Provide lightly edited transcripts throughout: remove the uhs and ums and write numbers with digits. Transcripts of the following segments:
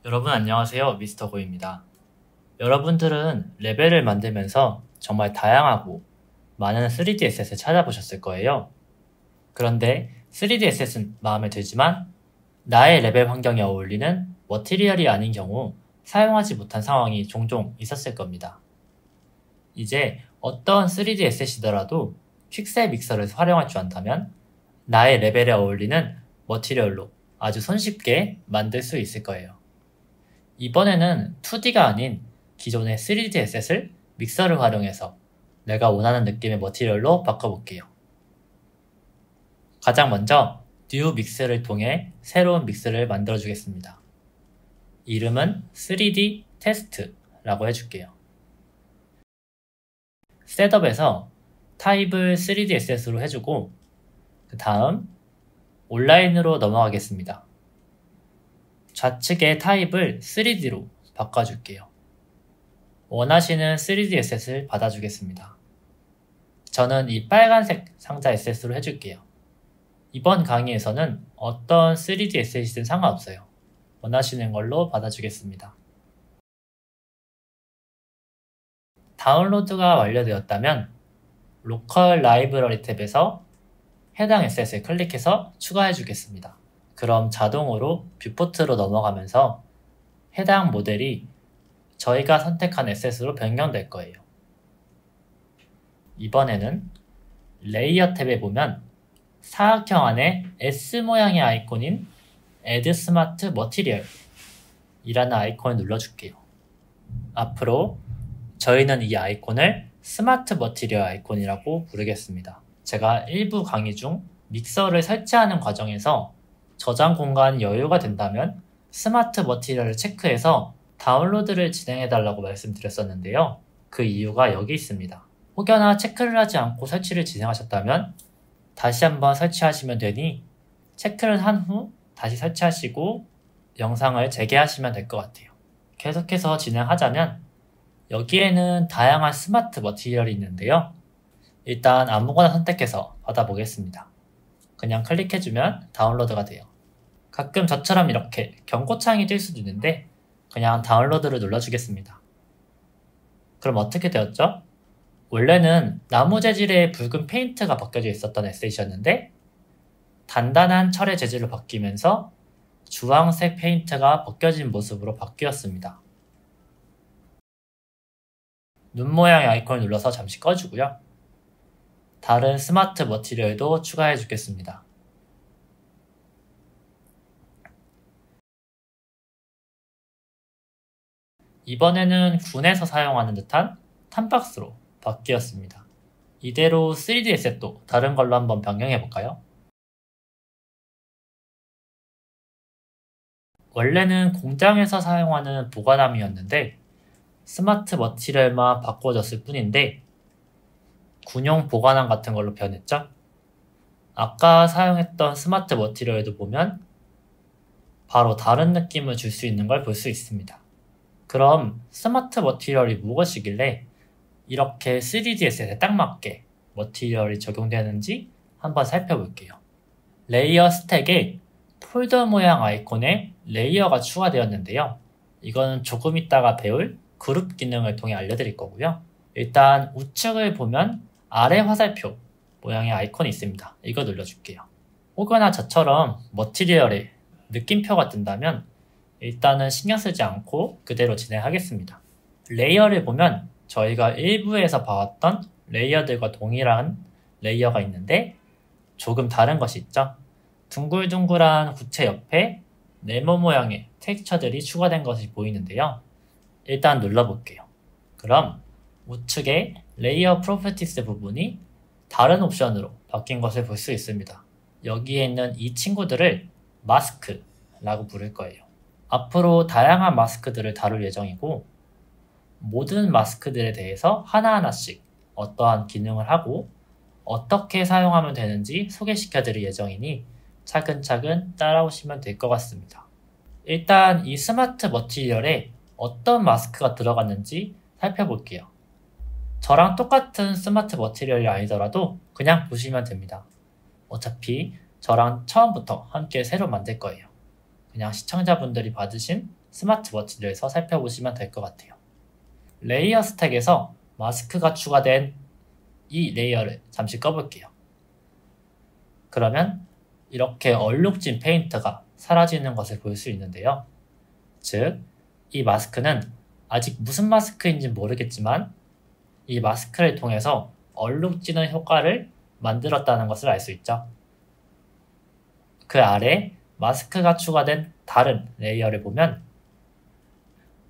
여러분 안녕하세요. 미스터 고입니다. 여러분들은 레벨을 만들면서 정말 다양하고 많은 3D 에셋을 찾아보셨을 거예요. 그런데 3D 에셋은 마음에 들지만 나의 레벨 환경에 어울리는 머티리얼이 아닌 경우 사용하지 못한 상황이 종종 있었을 겁니다. 이제 어떤 3D 에셋이더라도 퀵셀 믹서를 활용할 줄 안다면 나의 레벨에 어울리는 머티리얼로 아주 손쉽게 만들 수 있을 거예요. 이번에는 2D가 아닌 기존의 3D 에셋을 믹서를 활용해서 내가 원하는 느낌의 머티리얼로 바꿔볼게요. 가장 먼저 뉴 믹스를 통해 새로운 믹스를 만들어 주겠습니다. 이름은 3D 테스트라고 해줄게요. 셋업에서 타입을 3D 에셋으로 해주고 그 다음 온라인으로 넘어가겠습니다. 좌측의 타입을 3D로 바꿔줄게요. 원하시는 3D 에셋을 받아주겠습니다. 저는 이 빨간색 상자 에셋으로 해줄게요. 이번 강의에서는 어떤 3D 에셋이든 상관없어요. 원하시는 걸로 받아주겠습니다. 다운로드가 완료되었다면 로컬 라이브러리 탭에서 해당 에셋을 클릭해서 추가해 주겠습니다. 그럼 자동으로 뷰포트로 넘어가면서 해당 모델이 저희가 선택한 에셋으로 변경될 거예요. 이번에는 레이어 탭에 보면 사각형 안에 S 모양의 아이콘인 Add Smart Material 이라는 아이콘을 눌러줄게요. 앞으로 저희는 이 아이콘을 스마트 머티리얼 아이콘이라고 부르겠습니다. 제가 일부 강의 중 믹서를 설치하는 과정에서 저장 공간이 여유가 된다면 스마트 머티리얼을 체크해서 다운로드를 진행해달라고 말씀드렸었는데요. 그 이유가 여기 있습니다. 혹여나 체크를 하지 않고 설치를 진행하셨다면 다시 한번 설치하시면 되니 체크를 한 후 다시 설치하시고 영상을 재개하시면 될 것 같아요. 계속해서 진행하자면 여기에는 다양한 스마트 머티리얼이 있는데요. 일단 아무거나 선택해서 받아보겠습니다. 그냥 클릭해주면 다운로드가 돼요. 가끔 저처럼 이렇게 경고창이 뜰 수도 있는데 그냥 다운로드를 눌러주겠습니다. 그럼 어떻게 되었죠? 원래는 나무 재질의 붉은 페인트가 벗겨져 있었던 에셋이었는데 단단한 철의 재질로 바뀌면서 주황색 페인트가 벗겨진 모습으로 바뀌었습니다. 눈 모양의 아이콘을 눌러서 잠시 꺼주고요. 다른 스마트 머티리얼도 추가해 주겠습니다. 이번에는 군에서 사용하는 듯한 탐박스로 바뀌었습니다. 이대로 3D 에셋도 다른 걸로 한번 변경해 볼까요? 원래는 공장에서 사용하는 보관함이었는데 스마트 머티리얼만 바꿔졌을 뿐인데 군용 보관함 같은 걸로 변했죠? 아까 사용했던 스마트 머티리얼도 보면 바로 다른 느낌을 줄 수 있는 걸 볼 수 있습니다. 그럼 스마트 머티리얼이 무엇이길래 이렇게 3D 에셋에 딱 맞게 머티리얼이 적용되는지 한번 살펴볼게요. 레이어 스택에 폴더 모양 아이콘에 레이어가 추가되었는데요. 이거는 조금 있다가 배울 그룹 기능을 통해 알려드릴 거고요. 일단 우측을 보면 아래 화살표 모양의 아이콘이 있습니다. 이거 눌러줄게요. 혹여나 저처럼 머티리얼에 느낌표가 뜬다면 일단은 신경 쓰지 않고 그대로 진행하겠습니다. 레이어를 보면 저희가 일부에서 봐왔던 레이어들과 동일한 레이어가 있는데 조금 다른 것이 있죠. 둥글둥글한 구체 옆에 네모 모양의 텍스처들이 추가된 것이 보이는데요. 일단 눌러볼게요. 그럼 우측에 레이어 프로퍼티스 부분이 다른 옵션으로 바뀐 것을 볼 수 있습니다. 여기에 있는 이 친구들을 마스크라고 부를 거예요. 앞으로 다양한 마스크들을 다룰 예정이고 모든 마스크들에 대해서 하나하나씩 어떠한 기능을 하고 어떻게 사용하면 되는지 소개시켜 드릴 예정이니 차근차근 따라오시면 될 것 같습니다. 일단 이 스마트 머티리얼에 어떤 마스크가 들어갔는지 살펴볼게요. 저랑 똑같은 스마트 머티리얼이 아니더라도 그냥 보시면 됩니다. 어차피 저랑 처음부터 함께 새로 만들 거예요. 그냥 시청자분들이 받으신 스마트워치에서 살펴보시면 될 것 같아요. 레이어 스택에서 마스크가 추가된 이 레이어를 잠시 꺼볼게요. 그러면 이렇게 얼룩진 페인트가 사라지는 것을 볼 수 있는데요. 즉, 이 마스크는 아직 무슨 마스크인지 모르겠지만 이 마스크를 통해서 얼룩지는 효과를 만들었다는 것을 알 수 있죠. 그 아래 마스크가 추가된 다른 레이어를 보면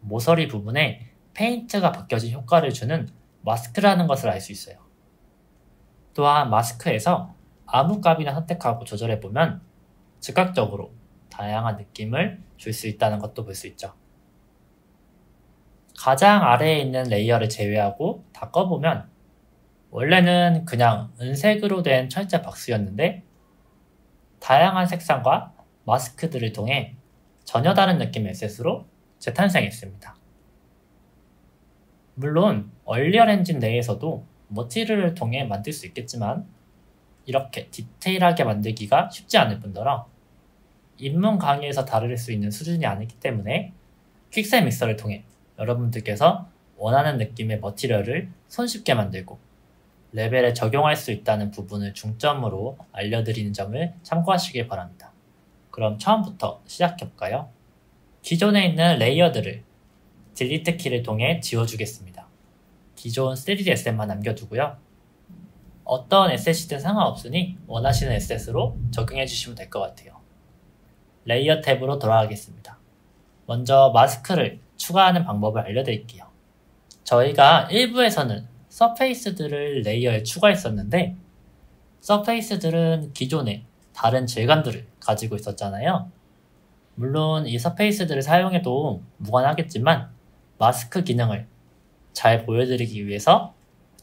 모서리 부분에 페인트가 벗겨진 효과를 주는 마스크라는 것을 알 수 있어요. 또한 마스크에서 아무 값이나 선택하고 조절해보면 즉각적으로 다양한 느낌을 줄 수 있다는 것도 볼 수 있죠. 가장 아래에 있는 레이어를 제외하고 다 꺼보면 원래는 그냥 은색으로 된 철제 박스였는데 다양한 색상과 마스크들을 통해 전혀 다른 느낌의 에셋으로 재탄생했습니다. 물론 얼리얼 엔진 내에서도 머티리얼을 통해 만들 수 있겠지만 이렇게 디테일하게 만들기가 쉽지 않을 뿐더러 입문 강의에서 다룰 수 있는 수준이 아니기 때문에 퀵셀 믹서를 통해 여러분들께서 원하는 느낌의 머티리얼을 손쉽게 만들고 레벨에 적용할 수 있다는 부분을 중점으로 알려드리는 점을 참고하시길 바랍니다. 그럼 처음부터 시작해볼까요? 기존에 있는 레이어들을 딜리트 키를 통해 지워주겠습니다. 기존 3D 에셋만 남겨두고요. 어떤 에셋이든 상관없으니 원하시는 에셋으로 적용해주시면 될 것 같아요. 레이어 탭으로 돌아가겠습니다. 먼저 마스크를 추가하는 방법을 알려드릴게요. 저희가 일부에서는 서페이스들을 레이어에 추가했었는데 서페이스들은 기존에 다른 질감들을 가지고 있었잖아요. 물론 이 서페이스들을 사용해도 무관하겠지만 마스크 기능을 잘 보여드리기 위해서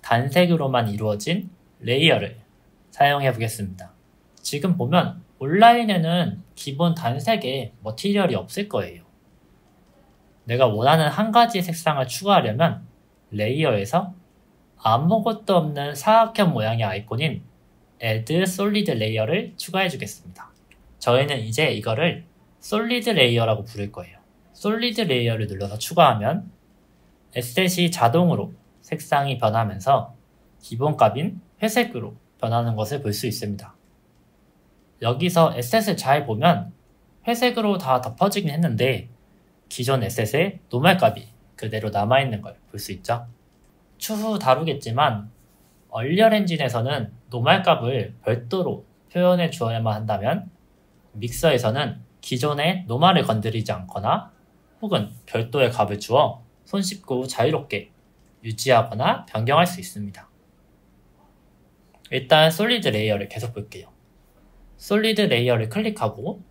단색으로만 이루어진 레이어를 사용해 보겠습니다. 지금 보면 온라인에는 기본 단색에 머티리얼이 없을 거예요. 내가 원하는 한 가지 색상을 추가하려면 레이어에서 아무것도 없는 사각형 모양의 아이콘인 Add Solid Layer를 추가해 주겠습니다. 저희는 이제 이거를 솔리드 레이어라고 부를 거예요. 솔리드 레이어를 눌러서 추가하면 에셋이 자동으로 색상이 변하면서 기본값인 회색으로 변하는 것을 볼 수 있습니다. 여기서 에셋을 잘 보면 회색으로 다 덮어지긴 했는데 기존 에셋의 노멀 값이 그대로 남아있는 걸 볼 수 있죠. 추후 다루겠지만 얼리얼 엔진에서는 노멀 값을 별도로 표현해 주어야만 한다면 믹서에서는 기존의 노멀을 건드리지 않거나 혹은 별도의 값을 주어 손쉽고 자유롭게 유지하거나 변경할 수 있습니다. 일단 솔리드 레이어를 계속 볼게요. 솔리드 레이어를 클릭하고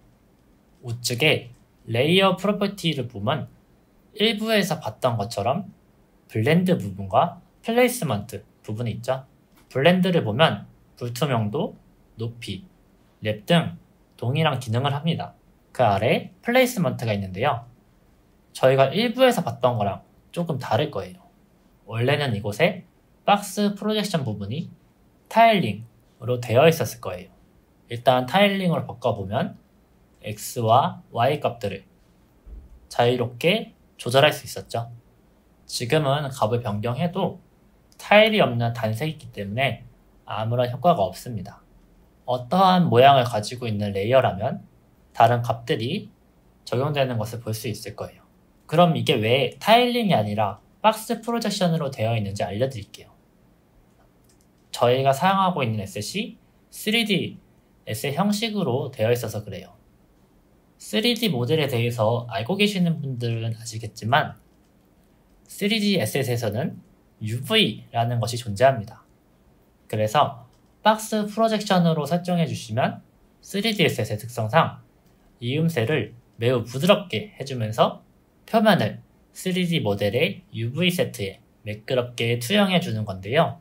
우측에 레이어 프로퍼티를 보면 일부에서 봤던 것처럼 블렌드 부분과 플레이스먼트 부분이 있죠. 블렌드를 보면 불투명도, 높이, 랩 등 동일한 기능을 합니다. 그 아래 플레이스먼트가 있는데요. 저희가 일부에서 봤던 거랑 조금 다를 거예요. 원래는 이곳에 박스 프로젝션 부분이 타일링으로 되어 있었을 거예요. 일단 타일링으로 바꿔보면 X와 Y 값들을 자유롭게 조절할 수 있었죠. 지금은 값을 변경해도 타일이 없는 단색이기 때문에 아무런 효과가 없습니다. 어떠한 모양을 가지고 있는 레이어라면 다른 값들이 적용되는 것을 볼 수 있을 거예요. 그럼 이게 왜 타일링이 아니라 박스 프로젝션으로 되어 있는지 알려드릴게요. 저희가 사용하고 있는 에셋이 3D 에셋 형식으로 되어 있어서 그래요. 3D 모델에 대해서 알고 계시는 분들은 아시겠지만 3D 에셋에서는 UV라는 것이 존재합니다. 그래서 박스 프로젝션으로 설정해 주시면 3D 에셋의 특성상 이음새를 매우 부드럽게 해주면서 표면을 3D 모델의 UV 세트에 매끄럽게 투영해 주는 건데요.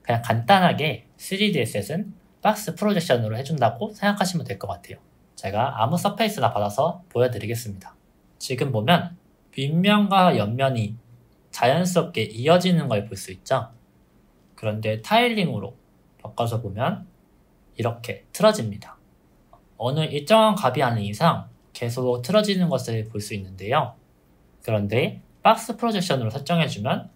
그냥 간단하게 3D 에셋은 박스 프로젝션으로 해준다고 생각하시면 될 것 같아요. 제가 아무 서페이스나 받아서 보여드리겠습니다. 지금 보면 윗면과 옆면이 자연스럽게 이어지는 걸 볼 수 있죠. 그런데 타일링으로 바꿔서 보면 이렇게 틀어집니다. 어느 일정한 값이 아닌 이상 계속 틀어지는 것을 볼 수 있는데요. 그런데 박스 프로젝션으로 설정해주면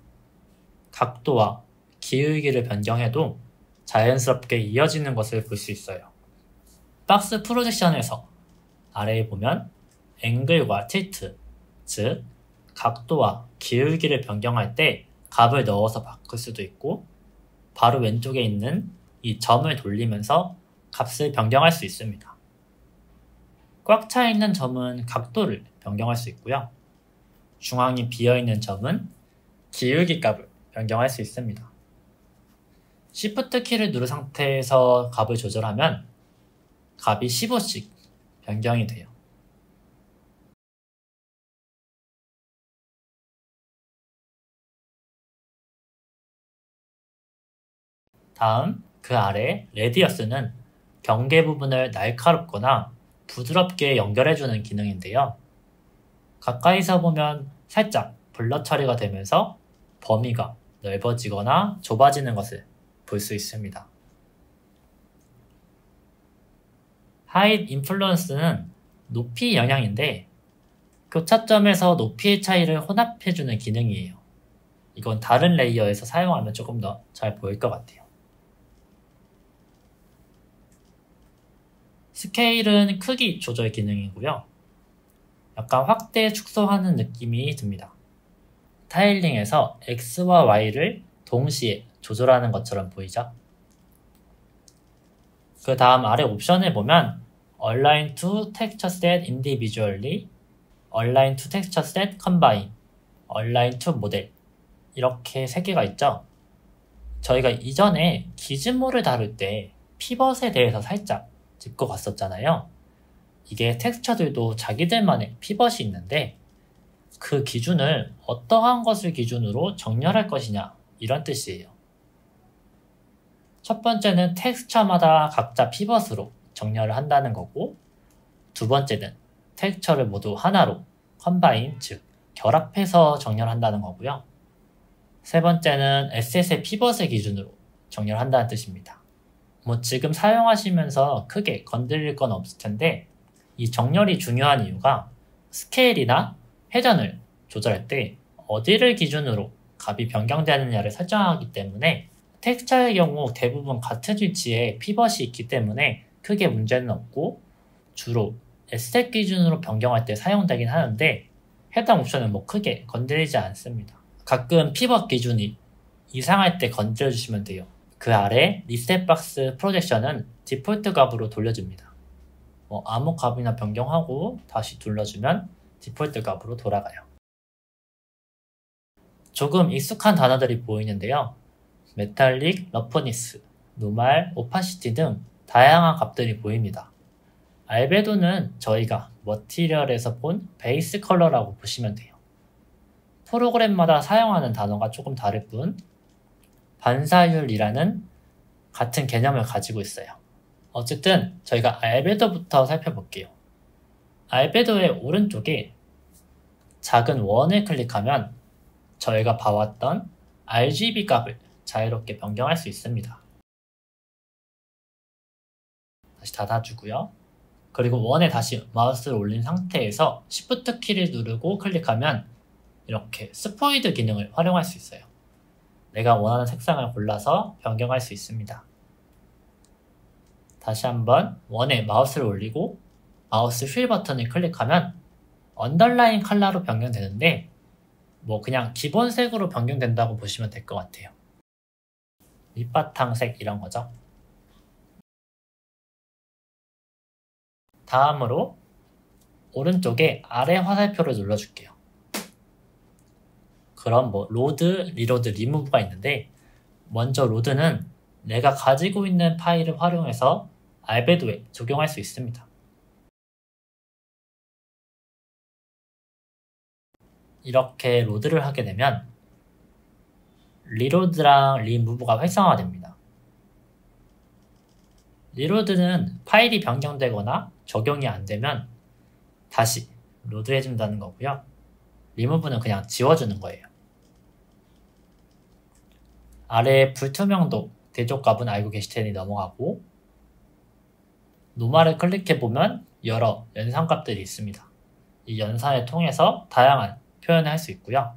각도와 기울기를 변경해도 자연스럽게 이어지는 것을 볼 수 있어요. 박스 프로젝션에서 아래에 보면 앵글과 틸트, 즉 각도와 기울기를 변경할 때 값을 넣어서 바꿀 수도 있고, 바로 왼쪽에 있는 이 점을 돌리면서 값을 변경할 수 있습니다. 꽉 차 있는 점은 각도를 변경할 수 있고요. 중앙이 비어있는 점은 기울기 값을 변경할 수 있습니다. Shift 키를 누른 상태에서 값을 조절하면 값이 15씩 변경이 돼요. 다음 그 아래 레디어스는 경계 부분을 날카롭거나 부드럽게 연결해주는 기능인데요. 가까이서 보면 살짝 블러 처리가 되면서 범위가 넓어지거나 좁아지는 것을 볼 수 있습니다. 하이트 인플루언스는 높이 영향인데 교차점에서 높이의 차이를 혼합해주는 기능이에요. 이건 다른 레이어에서 사용하면 조금 더 잘 보일 것 같아요. 스케일은 크기 조절 기능이고요. 약간 확대 축소하는 느낌이 듭니다. 타일링에서 X와 Y를 동시에 조절하는 것처럼 보이죠? 그 다음 아래 옵션을 보면 Align to Texture Set Individually, Align to Texture Set Combine, Align to Model 이렇게 3개가 있죠? 저희가 이전에 기즈모를 다룰 때 피벗에 대해서 살짝 짚고 갔었잖아요. 이게 텍스처들도 자기들만의 피벗이 있는데 그 기준을 어떠한 것을 기준으로 정렬할 것이냐 이런 뜻이에요. 첫 번째는 텍스처마다 각자 피벗으로 정렬을 한다는 거고, 두 번째는 텍스처를 모두 하나로 컴바인, 즉 결합해서 정렬한다는 거고요. 세 번째는 에셋의 피벗의 기준으로 정렬한다는 뜻입니다. 지금 사용하시면서 크게 건드릴 건 없을 텐데 이 정렬이 중요한 이유가 스케일이나 회전을 조절할 때 어디를 기준으로 값이 변경되느냐를 설정하기 때문에 텍스처의 경우 대부분 같은 위치에 피벗이 있기 때문에 크게 문제는 없고, 주로 에셋 기준으로 변경할 때 사용되긴 하는데 해당 옵션은 크게 건드리지 않습니다. 가끔 피벗 기준이 이상할 때 건드려주시면 돼요. 그 아래 리셋 박스 프로젝션은 디폴트 값으로 돌려줍니다. 아무 값이나 변경하고 다시 눌러주면 디폴트 값으로 돌아가요. 조금 익숙한 단어들이 보이는데요. 메탈릭, 러프니스, 노말, 오파시티 등 다양한 값들이 보입니다. 알베도는 저희가 머티리얼에서 본 베이스 컬러라고 보시면 돼요. 프로그램마다 사용하는 단어가 조금 다를 뿐 반사율이라는 같은 개념을 가지고 있어요. 어쨌든 저희가 알베도부터 살펴볼게요. 알베도의 오른쪽에 작은 원을 클릭하면 저희가 봐왔던 RGB 값을 자유롭게 변경할 수 있습니다. 다시 닫아주고요. 그리고 원에 다시 마우스를 올린 상태에서 Shift 키를 누르고 클릭하면 이렇게 스포이드 기능을 활용할 수 있어요. 내가 원하는 색상을 골라서 변경할 수 있습니다. 다시 한번 원에 마우스를 올리고 마우스 휠 버튼을 클릭하면 언더라인 컬러로 변경되는데 그냥 기본 색으로 변경된다고 보시면 될 것 같아요. 밑바탕색 이런 거죠. 다음으로 오른쪽에 아래 화살표를 눌러줄게요. 그럼 로드, 리로드, 리무브가 있는데 먼저 로드는 내가 가지고 있는 파일을 활용해서 알베도에 적용할 수 있습니다. 이렇게 로드를 하게 되면 리로드랑 리무브가 활성화됩니다. 리로드는 파일이 변경되거나 적용이 안 되면 다시 로드해준다는 거고요. 리무브는 그냥 지워주는 거예요. 아래 불투명도 대조값은 알고 계실 테니 넘어가고, 노말을 클릭해보면 여러 연산값들이 있습니다. 이 연산을 통해서 다양한 표현을 할 수 있고요.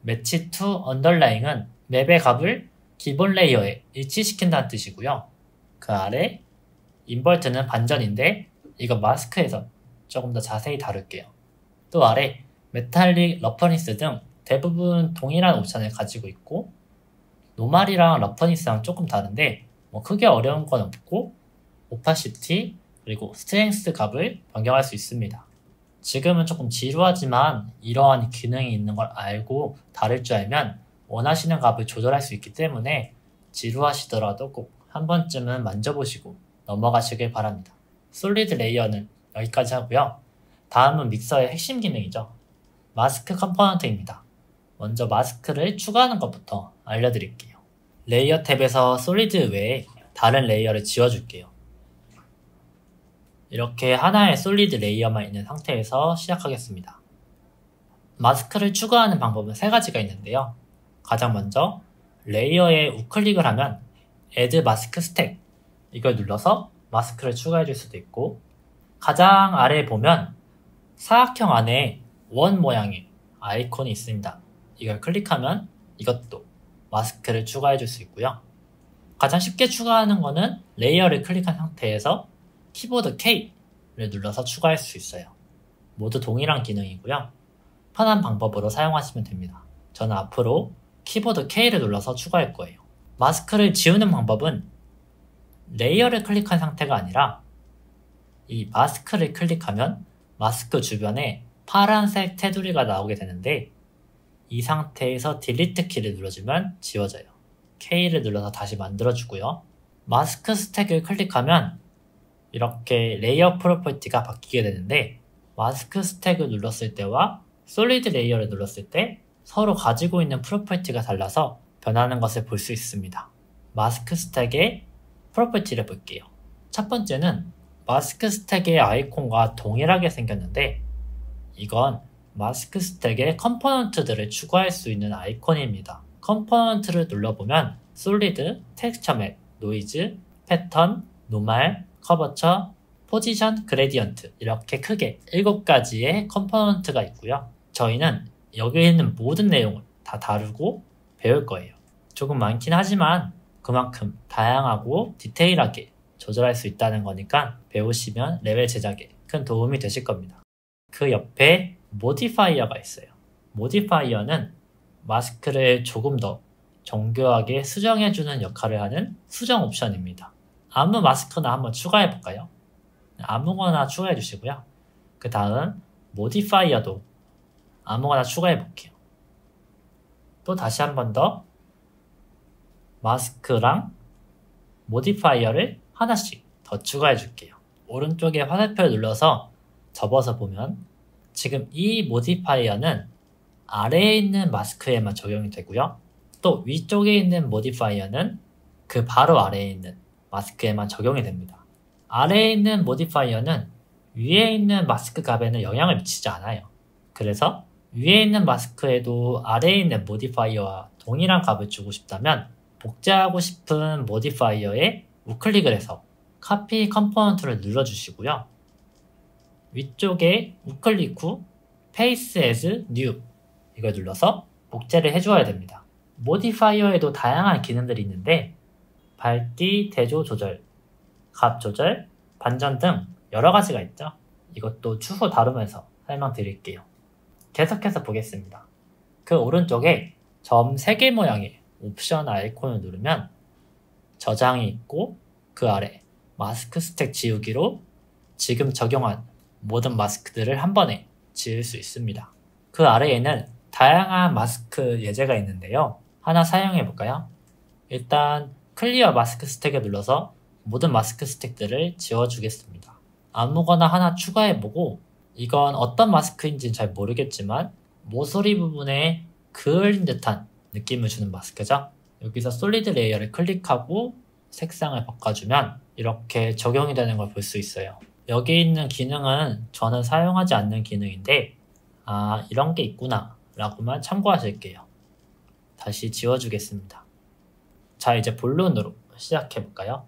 매치 투 언더라잉은 맵의 값을 기본 레이어에 일치시킨다는 뜻이고요. 그 아래 인버트는 반전인데 이거 마스크에서 조금 더 자세히 다룰게요. 또 아래 메탈릭, 러퍼니스 등 대부분 동일한 옵션을 가지고 있고 노말이랑 러퍼니스랑 조금 다른데 크게 어려운 건 없고 오파시티 그리고 스트렝스 값을 변경할 수 있습니다. 지금은 조금 지루하지만 이러한 기능이 있는 걸 알고 다를 줄 알면 원하시는 값을 조절할 수 있기 때문에 지루하시더라도 꼭 한 번쯤은 만져보시고 넘어가시길 바랍니다. 솔리드 레이어는 여기까지 하고요. 다음은 믹서의 핵심 기능이죠. 마스크 컴포넌트입니다. 먼저 마스크를 추가하는 것부터 알려드릴게요. 레이어 탭에서 솔리드 외에 다른 레이어를 지워줄게요. 이렇게 하나의 솔리드 레이어만 있는 상태에서 시작하겠습니다. 마스크를 추가하는 방법은 세 가지가 있는데요. 가장 먼저 레이어에 우클릭을 하면 Add 마스크 스택 이걸 눌러서 마스크를 추가해 줄 수도 있고 가장 아래에 보면 사각형 안에 원 모양의 아이콘이 있습니다. 이걸 클릭하면 이것도 마스크를 추가해 줄 수 있고요. 가장 쉽게 추가하는 거는 레이어를 클릭한 상태에서 키보드 K를 눌러서 추가할 수 있어요. 모두 동일한 기능이고요. 편한 방법으로 사용하시면 됩니다. 저는 앞으로 키보드 K를 눌러서 추가할 거예요. 마스크를 지우는 방법은 레이어를 클릭한 상태가 아니라 이 마스크를 클릭하면 마스크 주변에 파란색 테두리가 나오게 되는데 이 상태에서 딜리트 키를 눌러주면 지워져요. K를 눌러서 다시 만들어주고요. 마스크 스택을 클릭하면 이렇게 레이어 프로퍼티가 바뀌게 되는데 마스크 스택을 눌렀을 때와 솔리드 레이어를 눌렀을 때 서로 가지고 있는 프로퍼티가 달라서 변하는 것을 볼 수 있습니다. 마스크 스택의 프로퍼티를 볼게요. 첫 번째는 마스크 스택의 아이콘과 동일하게 생겼는데 이건 마스크 스택의 컴포넌트들을 추가할 수 있는 아이콘입니다. 컴포넌트를 눌러보면 솔리드, 텍스처 맵, 노이즈, 패턴, 노말, 커버처, 포지션, 그레디언트 이렇게 크게 7가지의 컴포넌트가 있고요. 저희는 여기 있는 모든 내용을 다 다루고 배울 거예요. 조금 많긴 하지만 그만큼 다양하고 디테일하게 조절할 수 있다는 거니까 배우시면 레벨 제작에 큰 도움이 되실 겁니다. 그 옆에 모디파이어가 있어요. 모디파이어는 마스크를 조금 더 정교하게 수정해주는 역할을 하는 수정 옵션입니다. 아무 마스크나 한번 추가해 볼까요? 아무거나 추가해 주시고요. 그 다음 모디파이어도 아무거나 추가해 볼게요. 또 다시 한 번 더 마스크랑 모디파이어를 하나씩 더 추가해 줄게요. 오른쪽에 화살표를 눌러서 접어서 보면 지금 이 모디파이어는 아래에 있는 마스크에만 적용이 되고요. 또 위쪽에 있는 모디파이어는 그 바로 아래에 있는 마스크에만 적용이 됩니다. 아래에 있는 모디파이어는 위에 있는 마스크 값에는 영향을 미치지 않아요. 그래서 위에 있는 마스크에도 아래에 있는 모디파이어와 동일한 값을 주고 싶다면 복제하고 싶은 모디파이어에 우클릭을 해서 카피 컴포넌트를 눌러주시고요. 위쪽에 우클릭 후 Paste as New 이걸 눌러서 복제를 해줘야 됩니다. 모디파이어에도 다양한 기능들이 있는데 밝기, 대조 조절, 값 조절, 반전 등 여러 가지가 있죠. 이것도 추후 다루면서 설명드릴게요. 계속해서 보겠습니다. 그 오른쪽에 점 3개 모양의 옵션 아이콘을 누르면 저장이 있고 그 아래 마스크 스택 지우기로 지금 적용한 모든 마스크들을 한 번에 지울 수 있습니다. 그 아래에는 다양한 마스크 예제가 있는데요. 하나 사용해 볼까요? 일단 클리어 마스크 스택을 눌러서 모든 마스크 스택들을 지워주겠습니다. 아무거나 하나 추가해보고 이건 어떤 마스크인지는 잘 모르겠지만 모서리 부분에 그을린 듯한 느낌을 주는 마스크죠. 여기서 솔리드 레이어를 클릭하고 색상을 바꿔주면 이렇게 적용이 되는 걸 볼 수 있어요. 여기 있는 기능은 저는 사용하지 않는 기능인데 이런 게 있구나 라고만 참고하실게요. 다시 지워주겠습니다. 자, 이제 본론으로 시작해 볼까요?